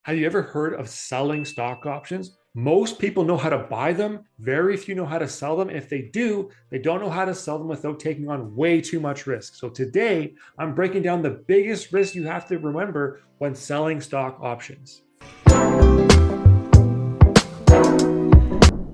Have you ever heard of selling stock options? Most people know how to buy them. Very few know how to sell them. And if they do, they don't know how to sell them without taking on way too much risk. So today, I'm breaking down the biggest risks you have to remember when selling stock options.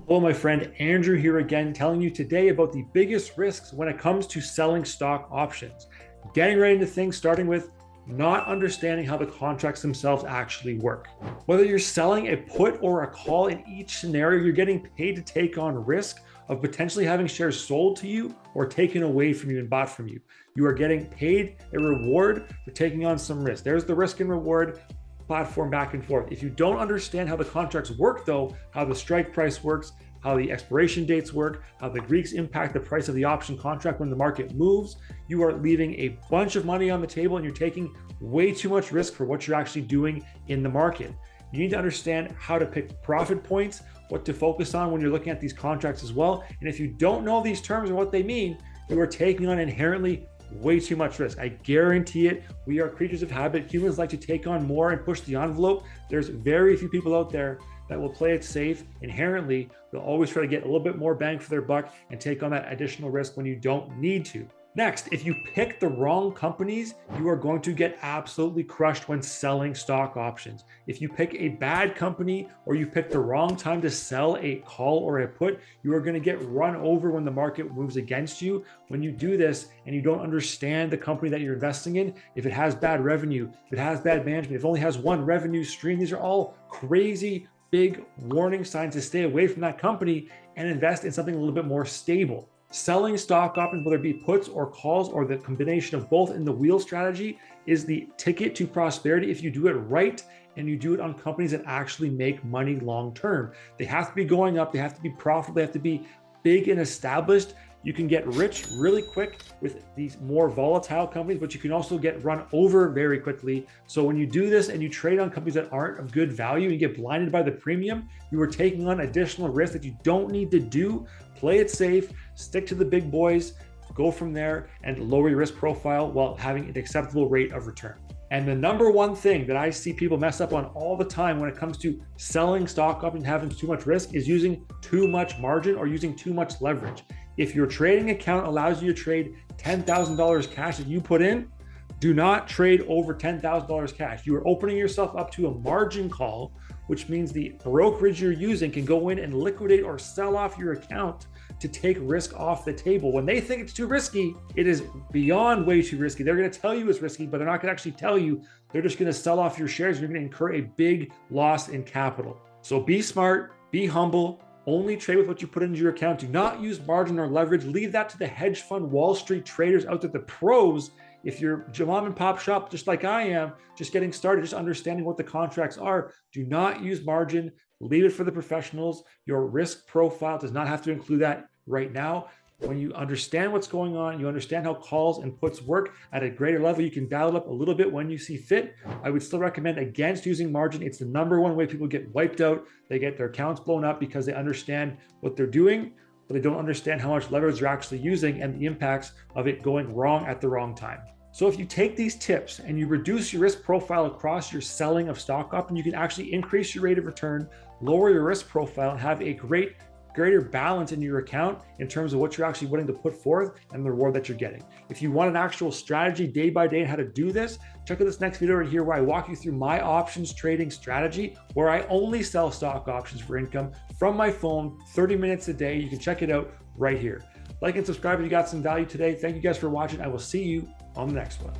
Hello, my friend Andrew here again, telling you today about the biggest risks when it comes to selling stock options. Getting right into things, starting with not understanding how the contracts themselves actually work. Whether you're selling a put or a call, in each scenario, you're getting paid to take on risk of potentially having shares sold to you or taken away from you and bought from you. You are getting paid a reward for taking on some risk. There's the risk and reward platform back and forth. If you don't understand how the contracts work, though, how the strike price works, how the expiration dates work, how the Greeks impact the price of the option contract when the market moves, you are leaving a bunch of money on the table and you're taking way too much risk for what you're actually doing in the market. You need to understand how to pick profit points, what to focus on when you're looking at these contracts as well. And if you don't know these terms and what they mean, you are taking on inherently way too much risk. I guarantee it. We are creatures of habit. Humans like to take on more and push the envelope. There's very few people out there that will play it safe. Inherently, they'll always try to get a little bit more bang for their buck and take on that additional risk when you don't need to. Next, if you pick the wrong companies, you are going to get absolutely crushed when selling stock options. If you pick a bad company or you pick the wrong time to sell a call or a put, you are going to get run over when the market moves against you. When you do this and you don't understand the company that you're investing in, if it has bad revenue, if it has bad management, if it only has one revenue stream, these are all crazy big warning signs to stay away from that company and invest in something a little bit more stable. Selling stock options, whether it be puts or calls or the combination of both in the wheel strategy, is the ticket to prosperity if you do it right and you do it on companies that actually make money long term. They have to be going up, they have to be profitable, they have to be big and established. You can get rich really quick with these more volatile companies, but you can also get run over very quickly. So when you do this and you trade on companies that aren't of good value, you get blinded by the premium, you are taking on additional risk that you don't need to do. Play it safe, stick to the big boys, go from there and lower your risk profile while having an acceptable rate of return. And the number one thing that I see people mess up on all the time when it comes to selling stock options and having too much risk is using too much margin or using too much leverage. If your trading account allows you to trade $10,000 cash that you put in, do not trade over $10,000 cash. You are opening yourself up to a margin call, which means the brokerage you're using can go in and liquidate or sell off your account to take risk off the table. When they think it's too risky, it is beyond way too risky. They're going to tell you it's risky, but they're not going to actually tell you. They're just going to sell off your shares. You're going to incur a big loss in capital. So be smart, be humble. Only trade with what you put into your account. Do not use margin or leverage. Leave that to the hedge fund Wall Street traders out there, the pros. If you're a mom and pop shop, just like I am, just getting started, just understanding what the contracts are, do not use margin. Leave it for the professionals. Your risk profile does not have to include that right now. When you understand what's going on, you understand how calls and puts work at a greater level, you can dial it up a little bit when you see fit. I would still recommend against using margin. It's the number one way people get wiped out. They get their accounts blown up because they understand what they're doing, but they don't understand how much leverage they're actually using and the impacts of it going wrong at the wrong time. So if you take these tips and you reduce your risk profile across your selling of stock options, you can actually increase your rate of return, lower your risk profile, and have a greater balance in your account in terms of what you're actually willing to put forth and the reward that you're getting. If you want an actual strategy day by day on how to do this, check out this next video right here where I walk you through my options trading strategy, where I only sell stock options for income from my phone, 30 minutes a day. You can check it out right here. Like and subscribe if you got some value today. Thank you guys for watching. I will see you on the next one.